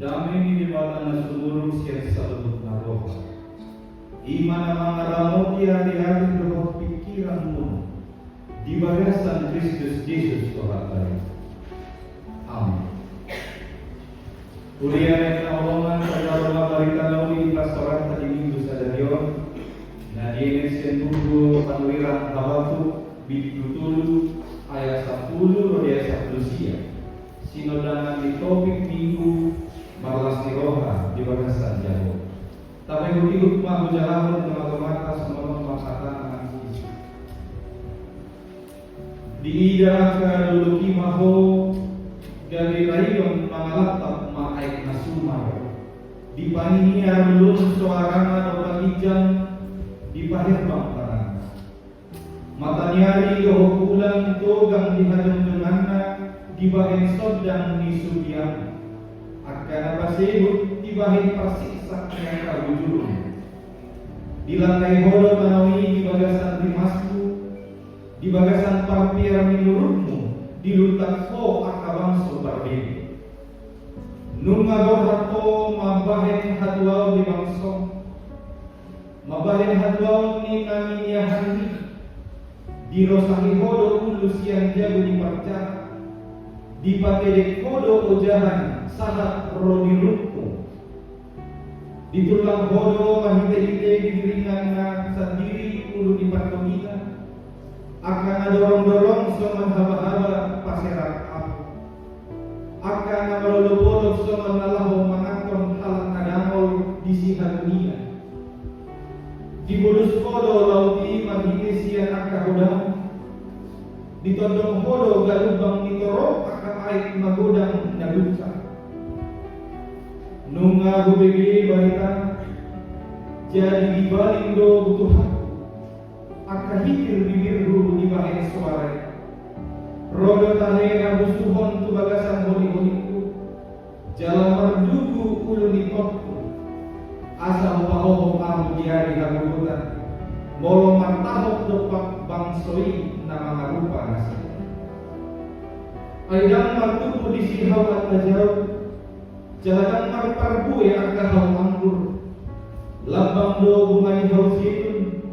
Damai di bawah nasumurung siya salubut na roh. Iman na mga ramot hari-hari roh pikiranmu di bagasan Kristus Yesus Tuhan. Amin. Kuliah na olongan pada rumah barita lauli pastoran tadi minggu sadarion. Na dienesen buku panwirang Habakuk Bidutulu ayat 10 ayat 10 sia. Sinodangan di topik minggu Marlas Niroha di bagasan Jawa. Tapi bukti mah berjalan dengan otomatis semua masalah Yesus. Diidaka dulu kimaho dari rayon mangalatap ma'aik nasumar. Di paninia belum suarana dopagijan di pahir bangkaran. Matanyari kehukulan togang dihadang denganna di bahen sodang di sudian. Akan apa sebut di bahen persiksa yang kabujur. Di lantai holo tanawi di bagasan rimasku, di bagasan parpir menurutmu, di lutak ko akabang sobarbedi. Nungagor hato mabahen hatuaw di bangsong, mabahen hatuaw ni naminiahani, di rosahi holo ulusian jago di parcara, di patedek holo ojahan sahat rodirutku. Di tulang holo mahite-hite giringan na sendiri ulu di patogina. Akan dorong-dorong soman haba-haba paserak aku. Akan malolopolop soman nalaho mangakon halang nadangol di siha dunia. Di bulus holo lauti mahite sian akahodang. Di tondong holo galubang nitorok akaait magodang naluca. Nunga bubege barita jadi dibaling do butuhan akahikir bibir dulu di bahen suara roda tahe abusuhon tu bagasan holi-holiku jalan merduku ulu nitotku asal pahoho ahu diari hagugutan molo martahok dopak bangsoi nama ngarupa nasi aidang martuku disihau atajauh jalan marparbu yang agak hau anggur lambang do bungai hau situn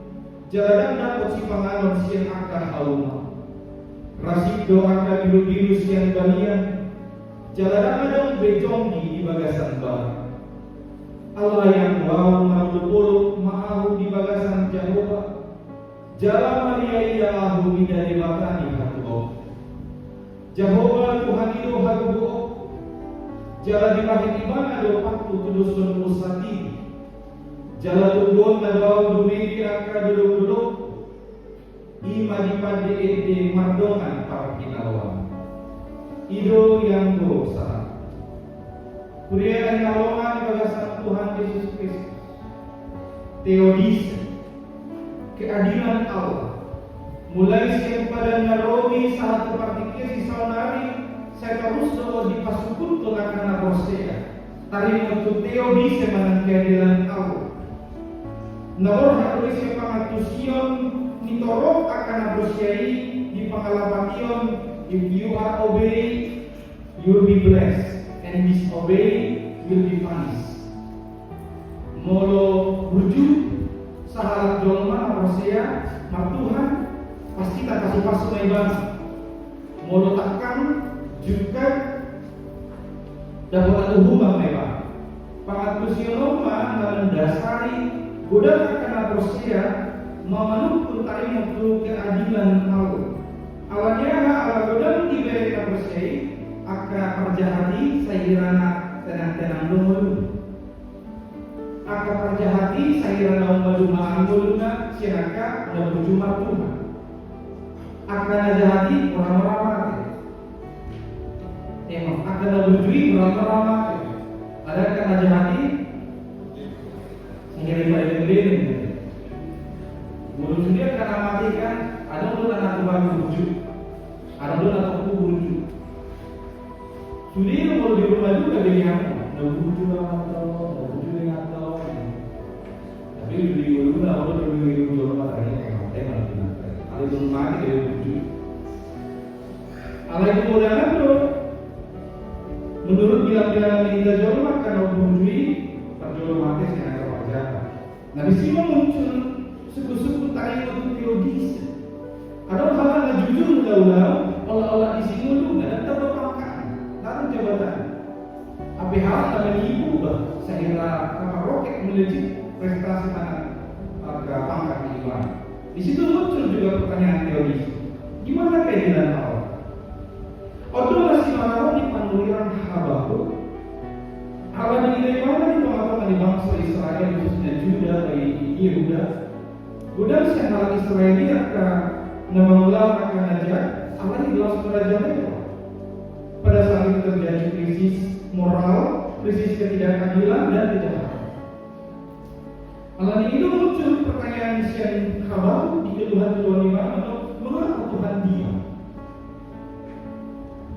jalan dapat si panganon siang agak hau rasik do agak biru-biru siang balian jalan adong bejonggi di bagasan bawah Allah yang wau marupolo ma'ahu di bagasan Jehovah jalan Maria ida ahu ida di bakani hatu Jehovah Tuhan itu hatu jalan di bahin imana do waktu tudusun usati jalan tudon na daw dumili angka duduk-duduk ima di pade ede mardongan para kinawan ido yang dosa kuria dan kalongan di bagasan Tuhan Yesus Kristus teodise keadilan Allah mulai siang pada naromi saat partikir si saunari saya terus doa di pasukun tu akan bersedia. Tari untuk teodise manang keadilan Allah. Nabor hatulis yang pangatusion nitorok akan bersiai di pangalapation. If you are obey, you will be blessed, and disobey will be punished. Molo rujuk sahalat dolma bersedia, martuhan pasti tak kasih pasu naiban. Molo takkan juga dapat hubungan mewah. Pangatusian Roma mendasari godaan akan aprosia memenuhi tari untuk keadilan Allah. Awalnya ala godaan diberi aprosia akan perjahati sairana tenang-tenang dulu. Akan perjahati sairana umat angguluna siaka dan berjumlah Tuhan. Akan ajahati orang-orang mati. Emang akan berjudi berapa-lama ada kan aja hati sehingga dibalik-balik mulut dia karena mati kan ada mulut anak baru berjudi ada mulut anak berjudi sudah kalau di rumah juga dia yang berjudi atau tapi di rumah kalau di rumah tadi ada di rumah dia berjudi alai kemudian itu menurut bilang-bilang Linda Jorma otomatis yang ada perjalanan. Nah di sini muncul suku-suku tayo teologis. Ada hal yang jujur udah olah di sini dulu dan terpapangkan lalu jabatan. Apa hal yang ibu sehingga kapal roket melejit prestasi ke pangkat iman. Di situ muncul juga pertanyaan teologis. Gimana keadilan Allah? Waktu masih marah di panuliran Habakuk, Allah dinilai mana di teman-teman di bangsa Israel khususnya Juda bagi Yehuda. Budak sehat Israel ini akan mengulang akan aja Allah di dalam kerajaan itu. Pada saat itu terjadi krisis moral, krisis ketidakadilan dan kejahatan. Allah itu muncul pertanyaan Sian Habakuk di kedua-dua atau mengapa Tuhan diam?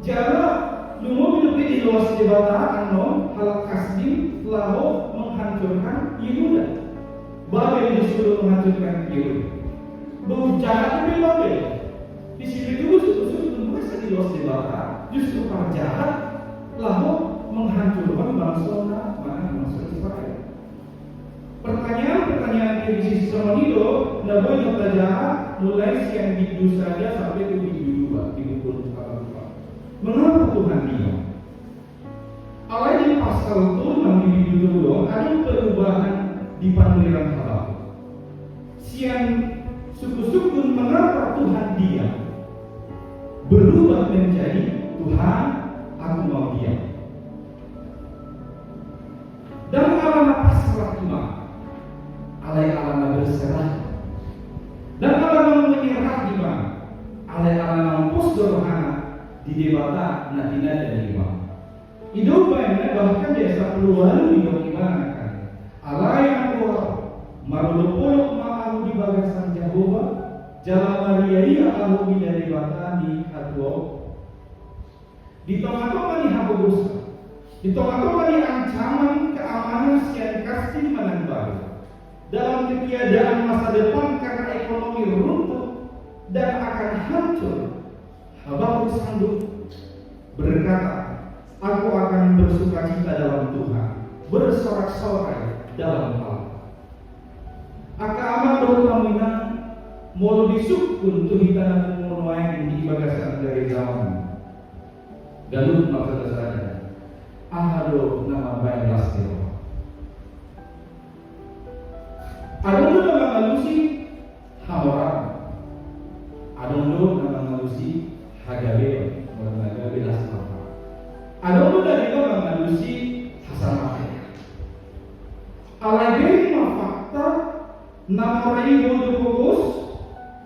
Jala lumur hidup di luas debata anon hal kasdim lalu menghancurkan Yehuda. Babel disuruh menghancurkan Yehuda. Bahwa jahat lebih Babel. Di sini dulu sudah merasa di luas debata justru para jahat lalu menghancurkan bangsa Israel. Pertanyaan di sama itu, nabi yang jahat mulai siang hidup saja sampai ke hidup dua, dipukul apa? Mengapa Tuhan diam? Allah di pasal itu nabi hidup dulu ada perubahan di panuliran Habakuk. Siang suku-suku mengapa Tuhan diam? Berubah menjadi Tuhan, aku mau diam. Dan Allah pasrah iman. Allah berserah dan Allah menyerah iman. Allah mampus rohana di debata natina dan iman. Hidup banyak bahkan biasa peluang hidup iman akan Allah yang kuat marulupuluk ma'ahu di bagasan Jehovah jalan Maria Allah di debata di Hatwo di tengah-tengah di Habakuk di tengah-tengah di ancaman keamanan siang kasih menang baru. Dalam ketiadaan masa depan karena ekonomi runtuh dan akan hancur, Habakuk sanggup berkata, aku akan bersukacita dalam Tuhan, bersorak-sorai dalam Allah. Akaman berkamina mau disukun tuhitan menuai di bagasan dari zaman. Galut maksud saya, ahado nama baik lastiro. Adong lu nama malusi Hamoram. Adong lu nama malusi Hagabe, Hagabe Lasmaka. Adong lu dari nama malusi Hasanah. Alageri fakta nama rai bodoh fokus,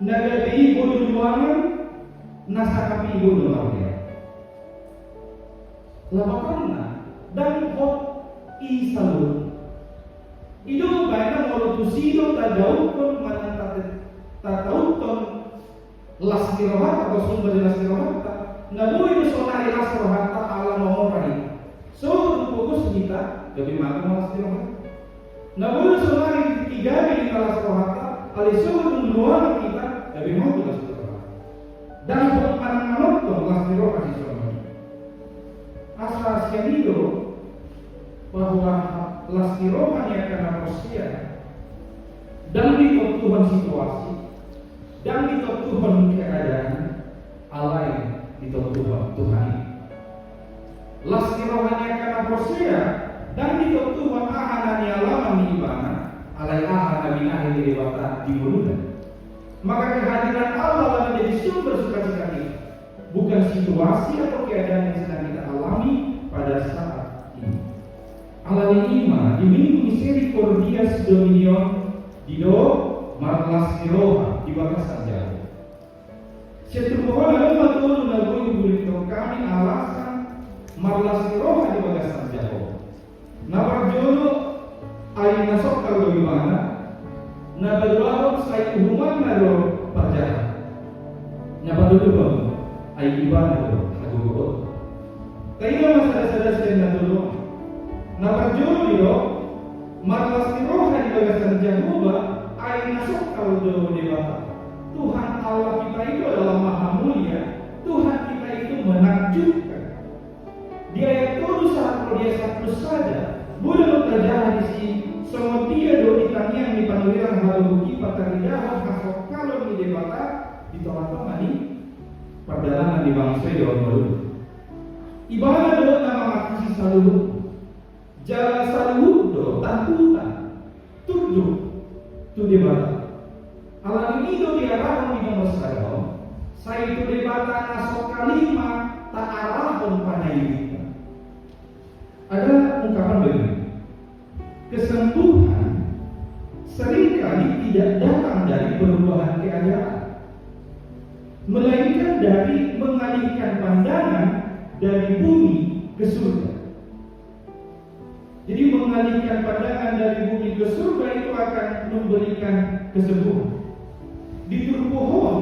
nagadi bodoh luangan, nasakapi bodoh lawya. Lapakanna dan hot isalun. Itu banyak kalau tusilo tadaukon mana tatauton lastirohat atau sumber lastirohat. Nabu itu sonari lastirohat ala nomorai. So fokus kita lebih makan lastirohat. Nabu itu sonari tiga di lastirohat. Aliso mendoan kita lebih mau lastirohat. Dan untuk manut lastirohat di sana. Asal sianido bahwa lastirohan yang karena manusia dan di Tuhan situasi dan di Tuhan keadaan Allah yang di Tuhan lastirohan yang karena manusia dan di Tuhan ahanan yang lama menibana alai ahanan binahi dewata di mulut. Maka kehadiran Allah menjadi sumber sukacita kita, bukan situasi atau keadaan yang sedang kita alami pada saat ini. Allah lima di minggu misericordias dominion di do marlas diroha di bakasan jauh. Setelah lalu matulun lalu ibu kami alasan marlas diroha di bakasan jauh. Nabar jono ay nasok kalau gimana? Nabar saya hubungan nado pajahan. Nabar dulu ay ibadah hagugot. Kaya masada-sada siya natulong. Nabarjolo marlas roha di bagasan Jehovah ay nasok kalau dewata. Tuhan Allah kita itu adalah maha mulia. Tuhan kita itu menakjubkan. Di ayat 1 saat dia satu saja Bulan terjadi si semua dia do ditanya di panuliran halu buki pataridahan hasok kalau di debata di tengah-tengah ini perjalanan di bangsa di orang baru. Ibarat do nama makasih saluhu, jalan saluhu do takutan, tujuh tu debata. Alam ini do diarahkan di nomor saya itu debata nasok kalima tak arahkan pada ini. Ada ungkapan begini, kesembuhan seringkali tidak datang dari perubahan keadaan, melainkan dari mengalihkan pandangan dari bumi ke surga. Jadi mengalihkan pandangan dari bumi ke surga itu akan memberikan kesembuhan. Diturbuhon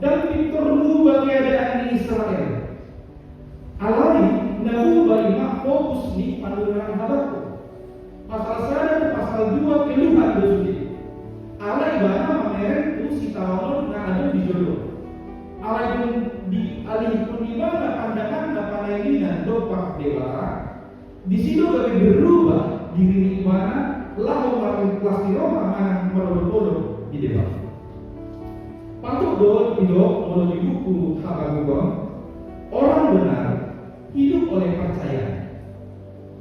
dan diturbu keadaan di Israel. Alami nahu ba'ima fokus ni panuliran habaku. Pasal 1 pasal 2 keluhan dosuti. Alai bana mameren tu si tawanon na ada di jodoh. Alai pun di alih pun di mana pandangan na panainan dopak dewara. Di situ bagi berubah diri mana lahu makin plasti roha mana merodoh di depan. Patut do hidup melalui buku Habakuk. Orang benar hidup oleh percaya.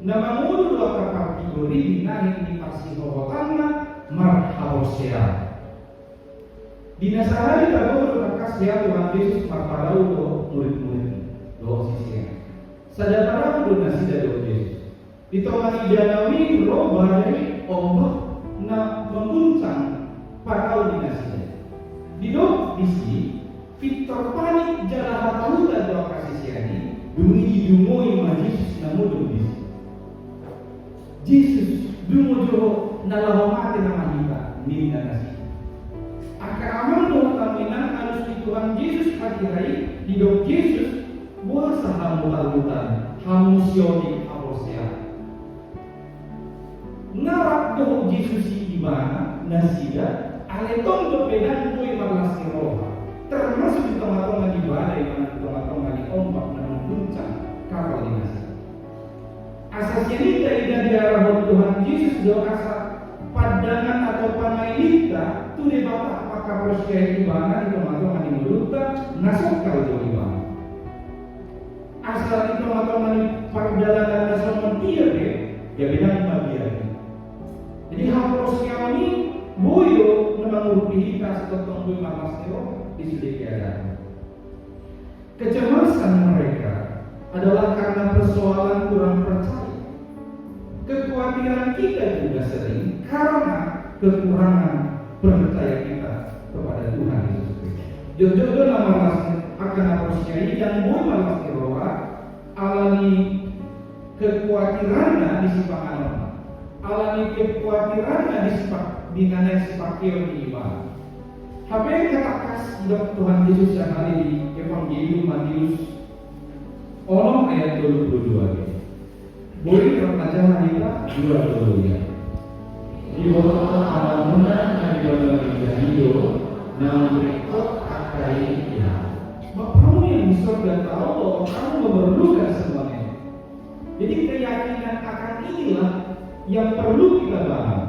Nama mulu dua kategori dinaik di pasihohotanna marharosia. Di nasahari tahu berkas ya Tuhan Yesus marparau do murid-murid do sisi. Sadar do nasi dari Yesus. Di tengah Janawi roh badai ombak na mengguncang parau di nasi. Di dok disi Victor panik jalan tahu dan doa kasih siani. Dumi dumoi ma Yesus namu dumi. Yesus dumo jo nalahomate nama kita minta nasi. Akar amal doa kaminan harus di Tuhan Yesus akhirai hidup Yesus buah saham mutal-mutal hamusioni aposia. Ngarak doa Yesus di mana nasida aletong berbeda kui marlasi roha. Termasuk di tengah-tengah di badai, di tengah-tengah di ombak dan mengguncang kapal dinasti. Asasnya ini dari arah Tuhan Yesus doa asal pandangan atau panailita itu debata apakah persia di mana di tengah-tengah di mulutnya nasok kalau di mana. Asal di tengah-tengah di perjalanan nasok mentia ya beda dia. Jadi hal persia ini boyo mengurupihitas atau tunggu malasnya di sudut keadaan. Kecemasan mereka adalah karena persoalan kurang percaya. Kekhawatiran kita juga sering karena kekurangan percaya kita kepada Tuhan Yesus Kristus. Jodoh nama malasnya akan apresiasi dan boy malasnya roha alami kekhawatirannya di sipakan orang. Alami kekhawatirannya di sipak dinanya sepakir di iman. Apa yang katakan hidup Tuhan Yesus yang hari di Evangelium Matius Olong ayat 22. Boleh terpelajaran kita 22 ya. Di bawah alamuna yang dibagi hidup namun berikut akai ya. Kamu yang bisa dan tahu bahwa kamu memerlukan semuanya. Jadi keyakinan akan inilah yang perlu kita bangun.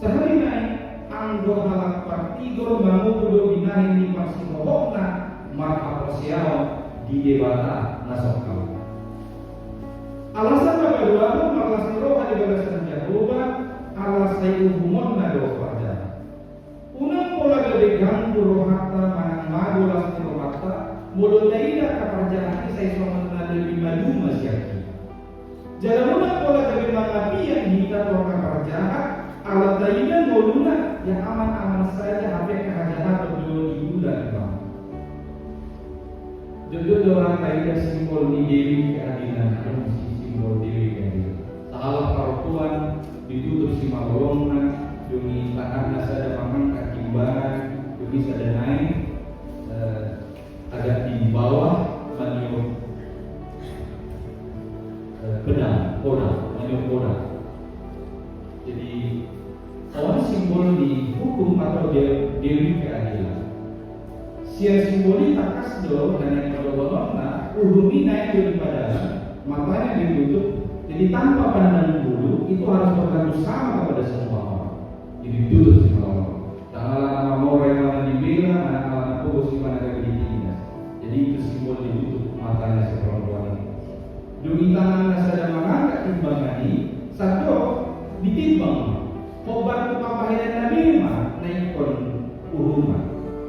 Sehari naik anggo halak partigo bangun kudo binahin di pasimohokna maka posiao di debata nasokal. Alasan kedua itu malas roh ada balasan Jehovah alas saya hubungan nado pada. Unang pola gede ganggu rohata manang madu las rohata mulut tidak keperjalanan saya sama lebih madu masyarakat. Jalan unang pola gede mangapi yang kita roh keperjalanan alat dayina moluna yang aman-aman saja sampai kerajaan berdua di bulan bang. Jodoh orang kaya simbol di Dewi keadilan, simbol Dewi keadilan. Salah perempuan ditutup si magolongan, demi tanah nasa ada paman kakimbangan, demi sada naik agak di bawah maniok pedang, maniok. Jadi orang simbol di hukum atau Dewi keadilan. Sia simboli takas do dan yang kedua uhumi naik daripada matanya ditutup. Jadi tanpa pandang bulu itu harus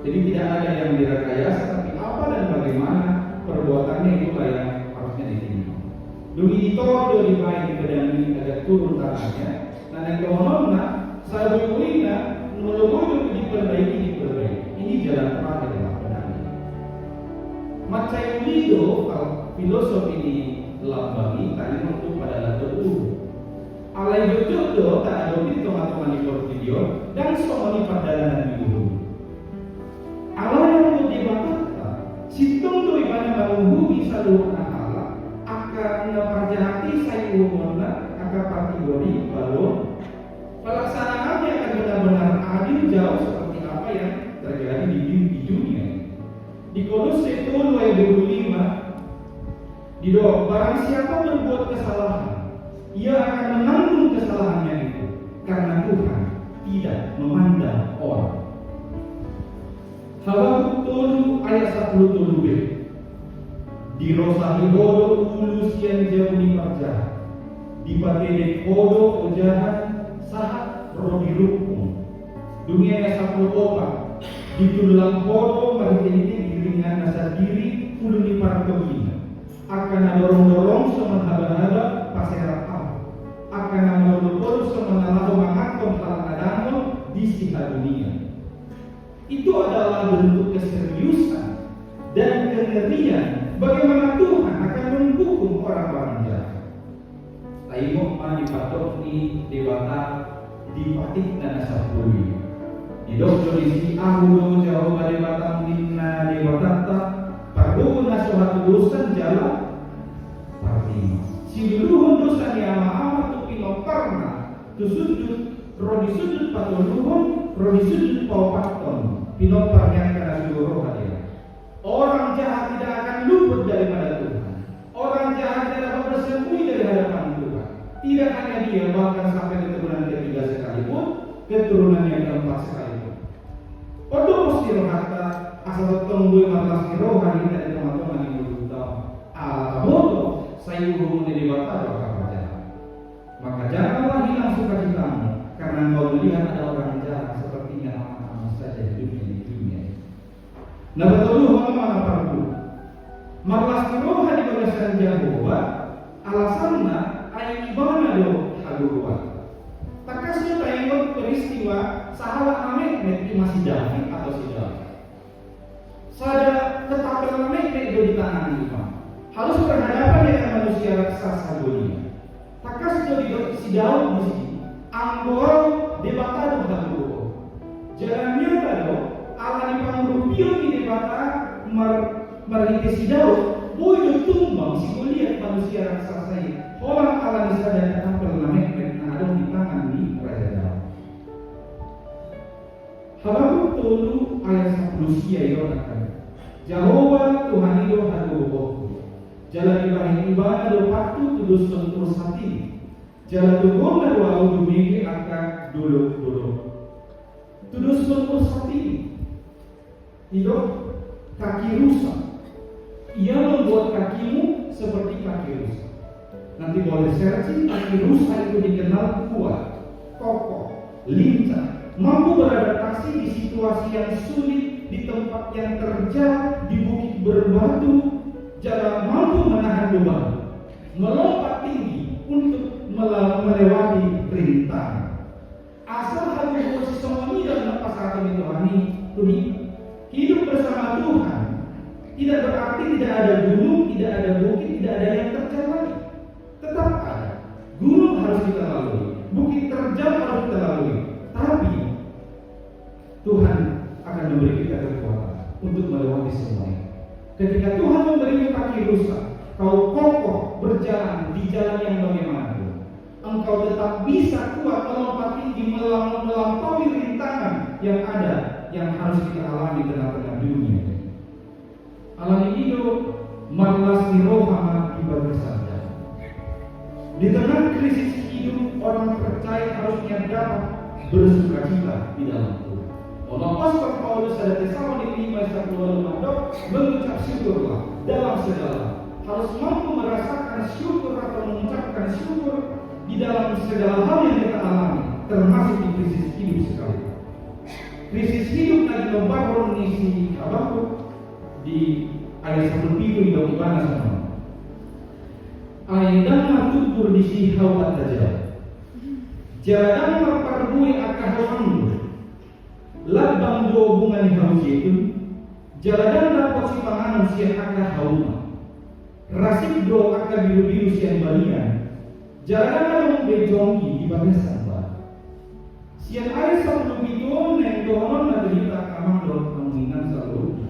Jadi tidak ada yang direkayasa, tapi apa dan bagaimana perbuatannya itulah yang harusnya diterima. Demi itu di baik pedang agak turun tangannya. Nah yang kemonona saya berkuina menolong diperbaiki. Ini jalan terakhir lah pedang. Macam itu filosofi ini lambangi tadi untuk pada latar alai jodoh tak ada di teman-teman di video dan semua perjalanan di dulu. Allah yang mau dibantah, situng tu ibadah menghubungi selalu Allah akan perjahati saya umurna akan kategori baru pelaksanaannya akan benar-benar adil jauh seperti apa yang terjadi di dunia. Di Kolose 1 ayat 25 di doa barang siapa berbuat kesalahan ia akan menanggung kesalahannya itu karena Tuhan tidak memandang orang. Habakuk 1 ayat 10b di rosahi bodoh ulus yang jauh di parjah di patedek bodoh ujahan sahat roh dirukung dunia yang 10 di tulang bodoh maritim dengan nasa diri ulu di parkobina akan dorong-dorong semenhaba-haba paserat akan namorupur semenalaho mangakom halang-halangon di sisa dunia. Itu adalah bentuk keseriusan dan kengerian bagaimana Tuhan akan menghukum orang-orang jahat. Taimok dipatok di dewata dipatik dan asapului. Di dokter isi ahudo jauh dewata minna dewata parbuku nasuhatu dosan jalan partima. Si duluhun dosa ni ama-ama tu pinong karna tu sudut rodi sudut patuluhun rodi sudut paupaton pinong parnyang karena seluruh hadiah. Orang jahat tidak akan luput daripada Tuhan. Orang jahat tidak dapat bersembunyi dari hadapan Tuhan. Tidak hanya dia, bahkan sampai keturunan ketiga sekalipun, keturunan yang keempat sekalipun. Odo mesti rohata asal tunggu malas rohani dari teman-teman yang berutama. Alamoto saya hubungan dari batas orang jahat. Maka janganlah hilang sukacitamu karena engkau melihat ada orang jahat sepertinya anak-anak saja hidupnya di dunia. Nah betul mana perlu? Malas rohani bagasan Jehovah alasannya ayat ibana do haluruan. Takasnya tayang peristiwa sahabat Amek masih David atau si David. Saya tetap Amek itu di tangan Imam. Harus berhadapan dengan manusia raksasa dunia. Takas jadi si Daud mesti anggoro debata dengan Tuhan. Jalannya kalau Allah dipanggil di debata merhiti si Daud, boleh tumbang si kuliah manusia raksasa ini. Orang Allah disadari apa namanya ada di tangan di Raja Daud. Habakuk 1 ayat 10 sia akan Jehovah Tuhan itu haduh jalan ibadah ibadah do patu tudus sentuh hati jalan tugon do au dumege akan dulu tudus sentuh hati hidup kaki rusak ia membuat kakimu seperti kaki rusak. Nanti boleh searching kaki rusak itu dikenal kuat, kokoh, lincah, mampu beradaptasi di situasi yang sulit, di tempat yang terjal, di bukit berbatu, jalan mampu menahan beban, melompat tinggi untuk melewati rintangan. Asal hati posisi semua ini dan lepas hati Tuhan ini, hidup bersama Tuhan tidak berarti tidak ada gunung, tidak ada bukit, tidak ada yang terjal lagi. Tetap ada. Gunung harus kita lalui, bukit terjal harus kita lalui. Tapi Tuhan akan memberi kita kekuatan untuk melewati semuanya. Ketika Tuhan memberi kaki rusak, kau kokoh berjalan di jalan yang bagaimana? Engkau tetap bisa kuat melompat tinggi melampaui rintangan yang ada yang harus kita alami di tengah-tengah dunia. Alam hidup malas rohama ibadah saja. Di tengah krisis hidup orang percaya harusnya dapat bersukacita di dalam Tuhan. Apostol Paulus pada Tesalonika 5:10 mengucap syukurlah dalam segala. Harus mampu merasakan syukur atau mengucapkan syukur di dalam segala hal yang kita alami, termasuk di krisis hidup sekalipun. krisis hidup lagi membangun isi Habakuk di ayat 1 di bagaimana sama. Ayat matubur di sihau atajal. Jalan perparbui akahawangu. Labang dua hubungan haus itu. Jalan dapat si panganan siang akahauma. Rasik do aka biru-biru siang balian. Jalan bejongi di bagasan bah. Siang ayat 10 itu neng donon naderita kamang do mengingat selalu.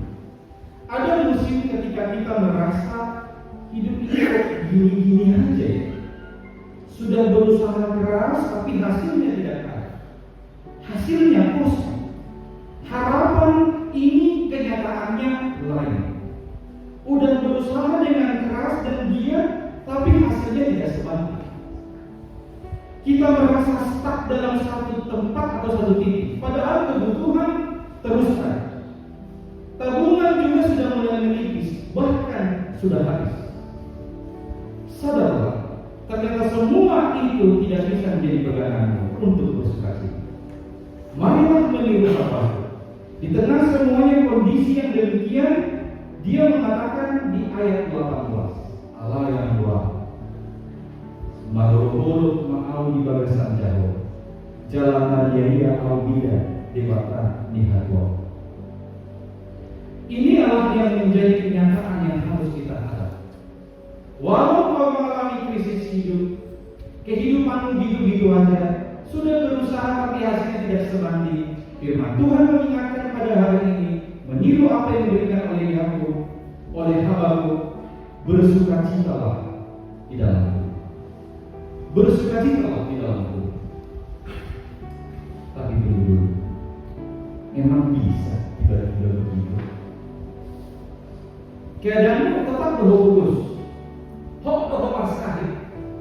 Ada musim ketika kita merasa hidup ini kok gini-gini aja ya. Sudah berusaha keras tapi hasilnya tidak ada. Hasilnya kosong. Harapan ini kenyataannya lain. Udah berusaha dengan keras dan giat tapi hasilnya tidak sebanding. Kita merasa stuck dalam satu tempat atau satu titik. Padahal kebutuhan terus ada. Tabungan juga sudah mulai menipis, bahkan sudah habis. Sadarlah, ternyata semua itu tidak bisa menjadi peganganmu untuk bersukacita. Marilah meniru apa? Di tengah semuanya kondisi yang demikian, dia mengatakan di ayat 18, Allah yang luar. Marul ma'au di bagasan jauh, jalan nadia au bida debata nihadwa. Ini adalah yang menjadi kenyataan yang harus kita hadapi. Walau kau mengalami krisis hidup, kehidupanmu gitu-gitu aja, sudah berusaha tapi hasilnya tidak sebanding. Firman Tuhan mengingatkan pada hari ini, meniru apa yang diberikan oleh Yakub, oleh Habakuk, bersukacitalah di dalamku. Bersukacitalah di dalamku. Tapi dulu, memang bisa tiba-tiba begitu. Keadaanmu tetap berhubungus. Hok tetap sekali.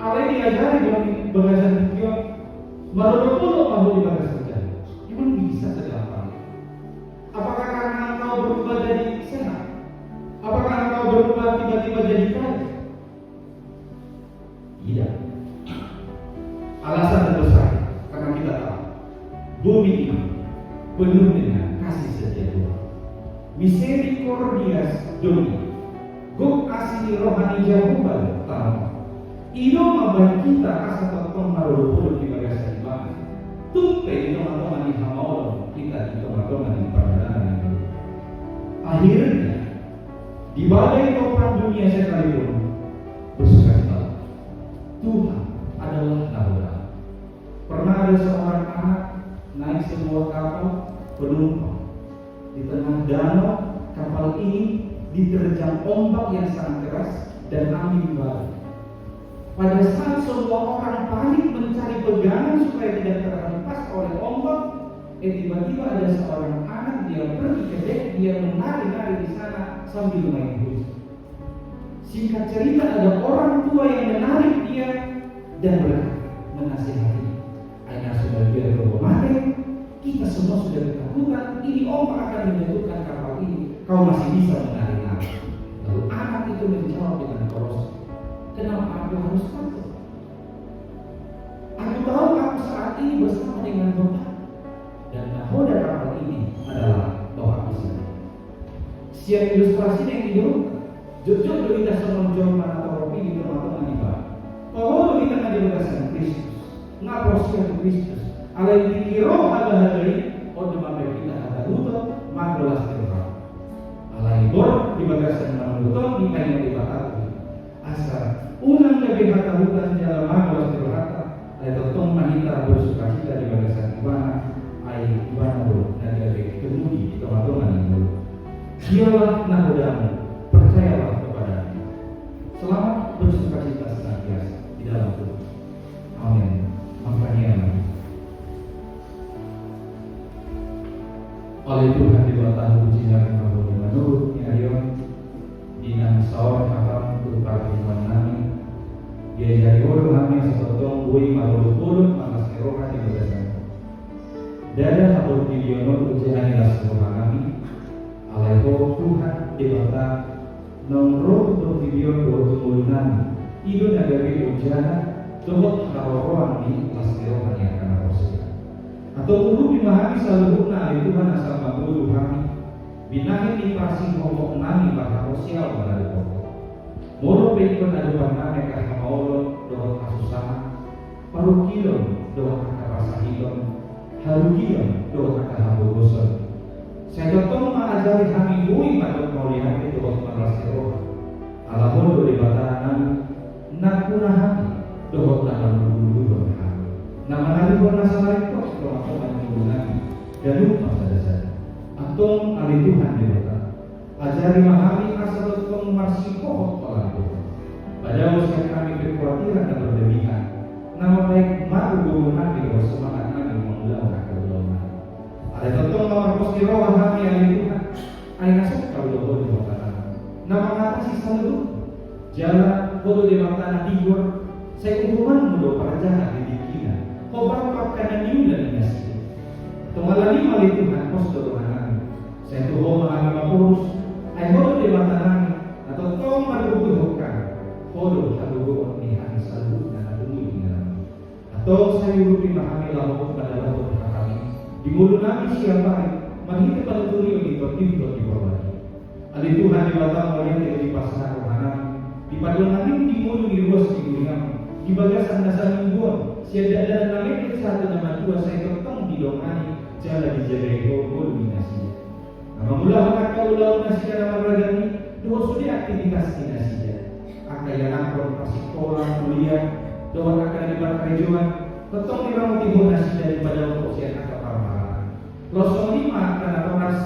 Allah diajari dalam bagasan video. Baru mahu di bagasan jadi. Emang bisa segampang? Apakah karena engkau berubah jadi sehat? Apakah engkau berubah tiba-tiba jadi kaya? Tidak. Alasan terbesar karena kita tahu bumi ini penuh dengan kasih setia Tuhan. Misericordias Doni. Guk asli rohani jauh balik tahu. Ino mabai kita asa tetong marulu di bagasan ibadah. Tumpe di teman-teman di hamau kita di teman-teman di perjalanan itu. Akhirnya di badai toprak dunia sekalipun bersukacita. Tuhan adalah nahoda. Pernah ada seorang anak naik sebuah kapal penumpang di tengah danau. Kapal ini diterjang ombak yang sangat keras dan angin badai. Pada saat semua orang panik mencari pegangan supaya tidak terhempas oleh ombak, tiba-tiba ada seorang anak dia pergi ke dek, dia menari-nari di sana sambil main musik. Singkat cerita ada orang tua yang menarik dia dan menasihati. Ayah sudah biar mati, kita semua sudah ketakutan, ini ombak akan menjatuhkan kapal ini. Kau masih bisa menari-nari. Lalu anak itu menjawab dengan polos, kenapa aku harus takut? Aku tahu aku saat ini bersama dengan Bapak, dan nahoda kapal ini adalah Bapak sendiri. Siap ilustrasi yang hidup, jujur berita semenjauh mana topi di teman-teman di bawah. Kalau berita ada bagasan Kristus, ngaprosnya Kristus. Alai dikiro ada-hadari, odemamai kita ada luto, magelas terang. Alai bor di bagasan manuto di kain di batatu. Asal unang lebih hata hutan jalan magelas terhata. Alai totong mahita bersukacita di bagasan ibana. Alai ibana bor dan lebih kemudi di teman-teman yang dulu. Dialah nahodamu, percayalah kepadanya. Selamat bersukacita senantiasa di dalam Tuhan. Amin. Makanya oleh Tuhan dibatasi puji dan kabul menurut Ayon dinang saur hakam berupa firman nami dia jadi orang kami setotong bui malu turun malas kerokan di bagasan dada kabul videono ujian ilas kerokan kami alaiho Tuhan dibatasi nongro untuk video dua tumunan itu nagabi ujian tuhut karokan di ilas kerokan yang akan proses. Atau ulu dimahami saluhuna ali Tuhan asal mabulu kami binahin di pasing pokok nami bahkan sosial menadu pokok moro pekon adu paname kah maulon doa kasusah paru kilon doa kata rasa hilon haru kilon doa kata habu bosan saya totong mengajari kami bui madok maulihat itu doa merasa roh ala bodo di batanan nakuna hati doa dalam bulu nama nabi warna salai kos doa kau menghubungi dan lupa saja atong ali Tuhan di bawah ajari memahami asal tong marsi pokok tolak Tuhan pada usia kami kekhawatiran dan berlebihan nama baik maru guna di bawah semangat kami mengulangkan keulungan ada totong nomor pos di bawah kami ali Tuhan ay nasok kalau di bawah nama ngatasi selalu jalan bodoh di bawah tanah tidur saya hukuman mudah para jahat di dikina kau berapapkan yang diulang dinasti tumalani mali Tuhan pos dorongan saya tuh mengalami mapurus ay bodoh di mata nami atau kau malubuhkan bodoh halubuh ni hari selalu dan adungi dengan atau saya urupi memahami lalu pada lalu kami di mulut nami siapa menghidap pada tuliu di bawah di bawah ali Tuhan di bawah melihat dari pasar rohana di padang nami di mulut di luas di dunia di bagasan dasar mingguan siada dan nami satu nama dua saya ketong di dongani jalan di Jericho dominasi nama mula kau ulang nasi dalam ragami dua sudah aktivitas dinasi akaya nangkron pasti sekolah kuliah doa akan dibakai juan ketong di ramu timbul nasi daripada usia kakak parmaran losong lima karena peras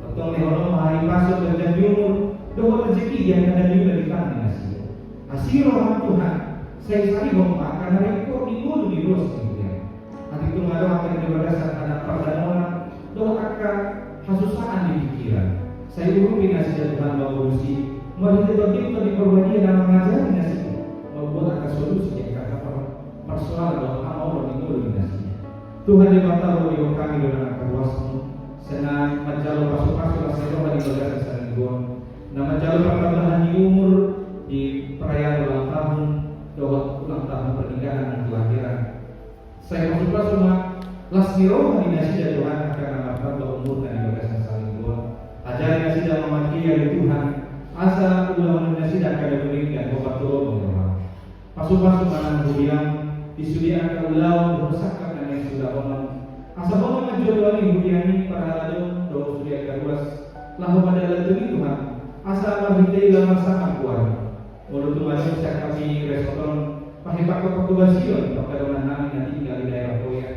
ketong di holong mahari pasok dan jumur doa rezeki yang ada di berikan nasi asir rohan Tuhan saya sekali ngomong karena rekor di mulut di luas hati itu ngaruh akan berdasar anak perdana doa akan hasusaan di pikiran saya urupi nasi dan Tuhan mengurusi mari kita di perbagi dan mengajari nasi membuat akan solusi yang kata persoalan doa mau di mulut nasi Tuhan di mata di kami dengan kuasamu senang menjalur pasuk-pasuk saya doa di berdasar saling gua nama jalur pertambahan di umur di perayaan ulang tahun doa ulang tahun pernikahan dan kelahiran saya masuklah semua lasmiro di nasi dan Tuhan akan amarkan umur dan bagasan saling gua ajari nasi dan memaki dari Tuhan asa ulang nasi dan kada berikan obat turun pasuk-pasuk manan budiam disudiakan ulang bersakap dan yang sudah omong asa omong menjual ini budiani para lalu doa sudiakan luas lahu pada lalu Tuhan asa mahidai lama sangat kuat walau Tuhan saya kami restoran pakai pakaian pakaian nami nanti tinggal di daerah Koya.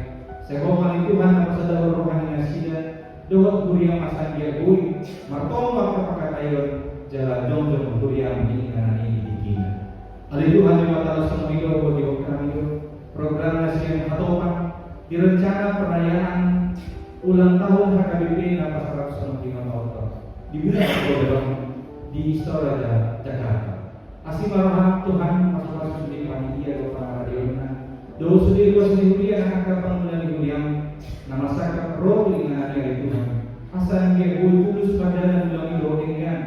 Saya mohon Tuhan nama saudara rohani nasida doa kuria masa dia bui martong pakai tayon jalan dong dan kuria meninggal ini dikina. Ali Tuhan yang mata semua hidup bagi kami itu program nasi yang hatopan direncana perayaan ulang tahun HKBP nama 165 tahun di bulan Oktober di Istora Jakarta. Asih marah Tuhan masuk-masuk di panitia doa radiona. Doa sendiri anak kapal mulai yang nama sakit roh dengan dari Tuhan. Asal dia tulus pada dan ulangi doa dengan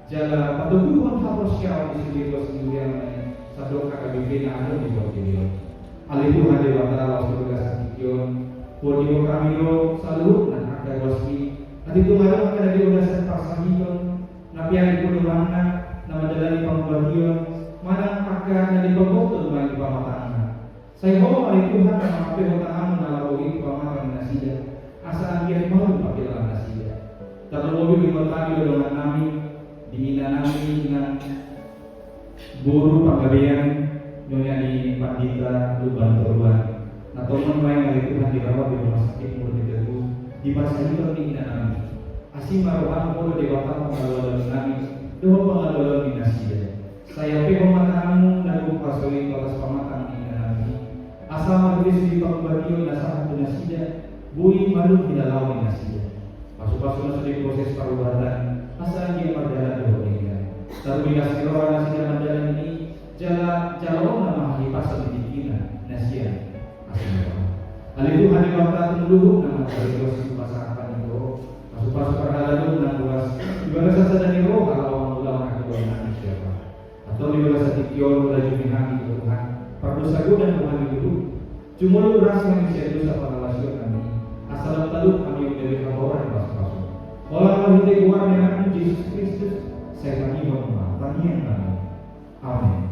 jalan patuhan harus syawal di sendiri yang satu KKBP yang ada di bawah dia. Ali Tuhan di bawah Allah surga sakion. Bodi kami lo selalu dan ada waspi. Nanti Tuhan akan ada di bawah pasahion. Nabi yang dipulurana nama jalani pembagian mana akan dari pembotul bagi pamatangan. Saya mohon oleh Tuhan dan mengapai otakan melalui pamatan nasinya. Asal dia mau pakai dalam nasinya. Terlebih di kami dengan kami diminta nami dengan guru penggabean nyonya di Pandita Luban Toruan. Nah teman yang oleh Tuhan dirawat di rumah sakit Murni Teguh di masa itu diminta nami. Asim maruhan polo dewata pengaluan nami. Doa pengaluan dinasti saya pe pemataanmu dan buka soli atas pamatan ini asal majelis di pembagian dasar dinasti bui malu tidak lawan dinasti masuk-masuk masuk di proses perubatan asal dia berjalan doa ini terlebih kasih orang nasi dalam jalan ini jalan nama di pasal di Dikina nasian asal hal itu hari waktu tunduk nama dari proses pasal apa itu masuk-masuk perjalanan dan luas ibadah saja dari roh kalau ulama kedua siapa atau ibadah satikion dan jumihani Tuhan perdosa dan Tuhan itu cuma lu rasa yang bisa dosa pada lasio kami Asal talut kami dari orang pas-pas. Walau kita keluar dengan Yesus Kristus, saya tanya bahwa tanya kami. Amin.